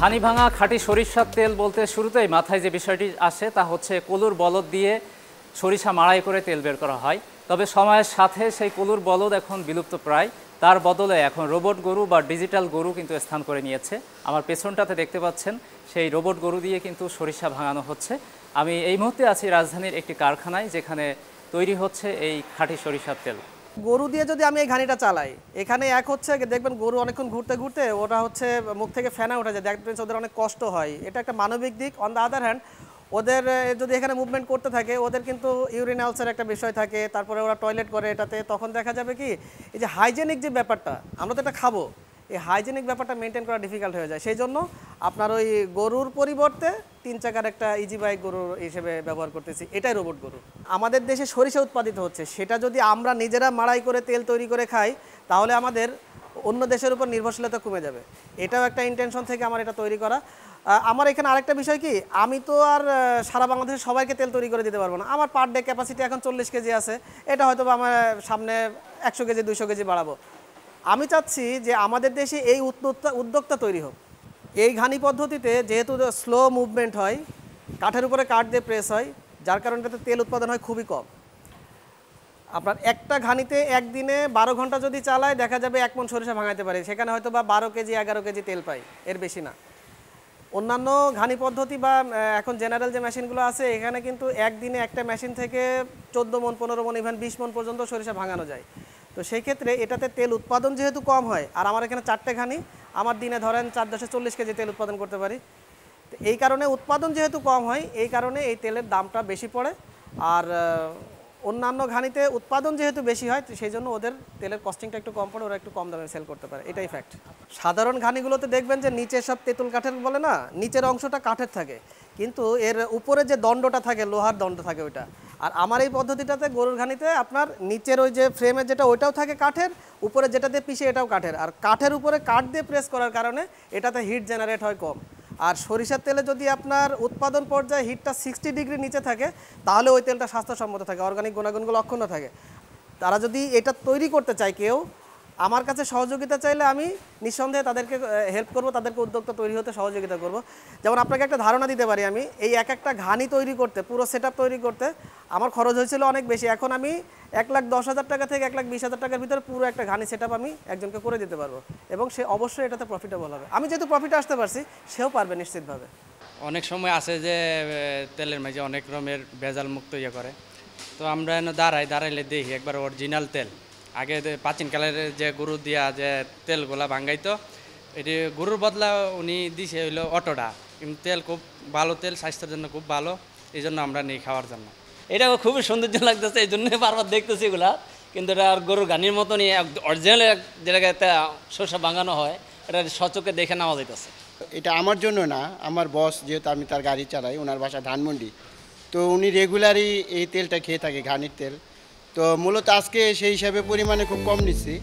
ঘানি ভাঙা খাঁটি সরিষার তেল বলতে শুরুতেই মাথায় যে বিষয়টি আসে তা হচ্ছে কলুর বলদ দিয়ে সরিষা মাড়াই করে তেল বের করা হয়। তবে সময়ের সাথে সেই কলুর বলদ এখন বিলুপ্ত প্রায়, তার বদলে এখন রোবট গরু বা ডিজিটাল গরু কিন্তু স্থান করে নিয়েছে। আমার পেছনটাতে দেখতে পাচ্ছেন সেই রোবট গরু দিয়ে কিন্তু সরিষা ভাঙানো হচ্ছে। আমি এই মুহূর্তে আছি রাজধানীর একটি কারখানায়, যেখানে তৈরি হচ্ছে এই খাঁটি সরিষার তেল। গরু দিয়ে যদি আমি এই ঘানিটা চালাই, এখানে এক হচ্ছে দেখবেন গরু অনেকক্ষণ ঘুরতে ঘুরতে ওটা হচ্ছে মুখ থেকে ফেনা উঠে যায়, দেখবেন ওদের অনেক কষ্ট হয়, এটা একটা মানবিক দিক। অন দ্য আদার হ্যান্ড ওদের যদি এখানে মুভমেন্ট করতে থাকে, ওদের কিন্তু ইউরিন আলসার একটা বিষয় থাকে, তারপরে ওরা টয়লেট করে এটাতে, তখন দেখা যাবে কি এই যে হাইজেনিক যে ব্যাপারটা, আমরা তো এটা খাবো, এই হাইজেনিক ব্যাপারটা মেনটেন করা ডিফিকাল্ট হয়ে যায়। সেই জন্য আপনার ওই গরুর পরিবর্তে 3 চাকার একটা ইজি বাইক গরু হিসেবে ব্যবহার করতেছি, এটাই রোবট গরু। আমাদের দেশে সরিষা উৎপাদিত হচ্ছে, সেটা যদি আমরা নিজেরা মাড়াই করে তেল তৈরি করে খাই, তাহলে আমাদের অন্য দেশের উপর নির্ভরশীলতা কমে যাবে। এটাও একটা ইন্টেনশন থেকে আমার এটা তৈরি করা। আমার এখানে আরেকটা বিষয় কি, আমি তো আর সারা বাংলাদেশের সবাইকে তেল তৈরি করে দিতে পারবো না। আমার পার ডে ক্যাপাসিটি এখন 40 কেজি আছে, এটা হয়তো আমার সামনে 100 কেজি 200 কেজি বাড়াবো। আমি চাচ্ছি যে আমাদের দেশে এই উদ্যোক্তা তৈরি হোক। এই ঘানি পদ্ধতিতে যেহেতু স্লো মুভমেন্ট হয়, কাঠের উপরে কাঠ দিয়ে প্রেস হয়, যার কারণে এটাতে তেল উৎপাদন হয় খুবই কম। আপনার একটা ঘানিতে একদিনে 12 ঘন্টা যদি চালায়, দেখা যাবে 1 মণ সরিষা ভাঙাইতে পারে, সেখানে হয়তো বা 12 কেজি 11 কেজি তেল পাই, এর বেশি না। অন্যান্য ঘানি পদ্ধতি বা এখন জেনারেল যে মেশিনগুলো আছে, এখানে কিন্তু একদিনে একটা মেশিন থেকে 14 মণ 15 মণ ইভেন 20 মণ পর্যন্ত সরিষা ভাঙানো যায়। তো সেই ক্ষেত্রে এটাতে তেল উৎপাদন যেহেতু কম হয়, আর আমার এখানে 4টে ঘানি, আমার দিনে ধরেন 4-10-40 কেজি তেল উৎপাদন করতে পারি। তো এই কারণে উৎপাদন যেহেতু কম হয়, এই কারণে এই তেলের দামটা বেশি পড়ে। আর অন্যান্য ঘানিতে উৎপাদন যেহেতু বেশি হয়, সেই জন্য ওদের তেলের কস্টিংটা একটু কম পড়ে, ওরা একটু কম দামে সেল করতে পারে, এটাই ফ্যাক্ট। সাধারণ ঘানিগুলোতে দেখবেন যে নিচে সব তেঁতুল কাঠের বলে না, নিচের অংশটা কাঠের থাকে, কিন্তু এর উপরে যে দণ্ডটা থাকে লোহার দণ্ড থাকে ওইটা। আর আমার এই পদ্ধতিটাতে গরুর ঘানিতে আপনার নিচের ওই যে ফ্রেমের যেটা ওইটাও থাকে কাঠের, উপরে যেটা দিয়ে পিষে এটাও কাঠের, আর কাঠের উপরে কাঠ দিয়ে প্রেস করার কারণে এটাতে হিট জেনারেট হয় কম। আর সরিষার তেলে যদি আপনার উৎপাদন পর্যায়ে হিটটা 60 ডিগ্রি নিচে থাকে, তাহলে ওই তেলটা স্বাস্থ্যসম্মত থাকে, অর্গানিক গুণাগুণগুলো অক্ষুণ্ণ থাকে। তারা যদি এটা তৈরি করতে চায় কেউ, আমার কাছে সহযোগিতা চাইলে আমি নিঃসন্দেহে তাদেরকে হেল্প করব, তাদেরকে উদ্যোক্তা তৈরি হতে সহযোগিতা করব। যেমন আপনাকে একটা ধারণা দিতে পারি, আমি এই একটা ঘানি তৈরি করতে, পুরো সেটআপ তৈরি করতে আমার খরচ হয়েছিল অনেক বেশি। এখন আমি 1,10,000 টাকা থেকে 1,20,000 টাকার ভিতরে পুরো একটা ঘানি সেটআপ আমি একজনকে করে দিতে পারবো, এবং সে অবশ্যই এটাতে প্রফিটেবল হবে। আমি যেহেতু প্রফিটে আসতে পারছি, সেও পারবে নিশ্চিতভাবে। অনেক সময় আছে যে তেলের মাঝে অনেক রকমের ভেজাল মুক্ত ইয়ে করে, তো আমরা দাঁড়াইলে দেখি একবার অরিজিনাল তেল। আগে প্রাচীনকালের যে গরু দিয়া যে তেলগুলা ভাঙ্গাইতো, এটি গরুর বদলা উনি দিছে হইলো অটোটা, কিন্তু তেল খুব ভালো তেল, স্বাস্থ্যের জন্য খুব ভালো, এই জন্য আমরা নেই খাওয়ার জন্য। এটা খুবই সৌন্দর্য লাগতেছে, এই জন্য বারবার দেখতেছি এগুলা। কিন্তু এটা আর গরুর গানির মতনই অরিজিনাল যেটাকে সরষা ভাঙানো হয়, এটা সচক্ষে দেখে নেওয়া যাইতেছে। এটা আমার জন্য না, আমার বস, যেহেতু আমি তার গাড়ি চালাই, ওনার বাসা ধানমন্ডি, তো উনি রেগুলারই এই তেলটা খেয়ে থাকে, ঘানির তেল। তো মূলত আজকে সেই হিসাবে পরিমাণে খুব কম নিচ্ছি।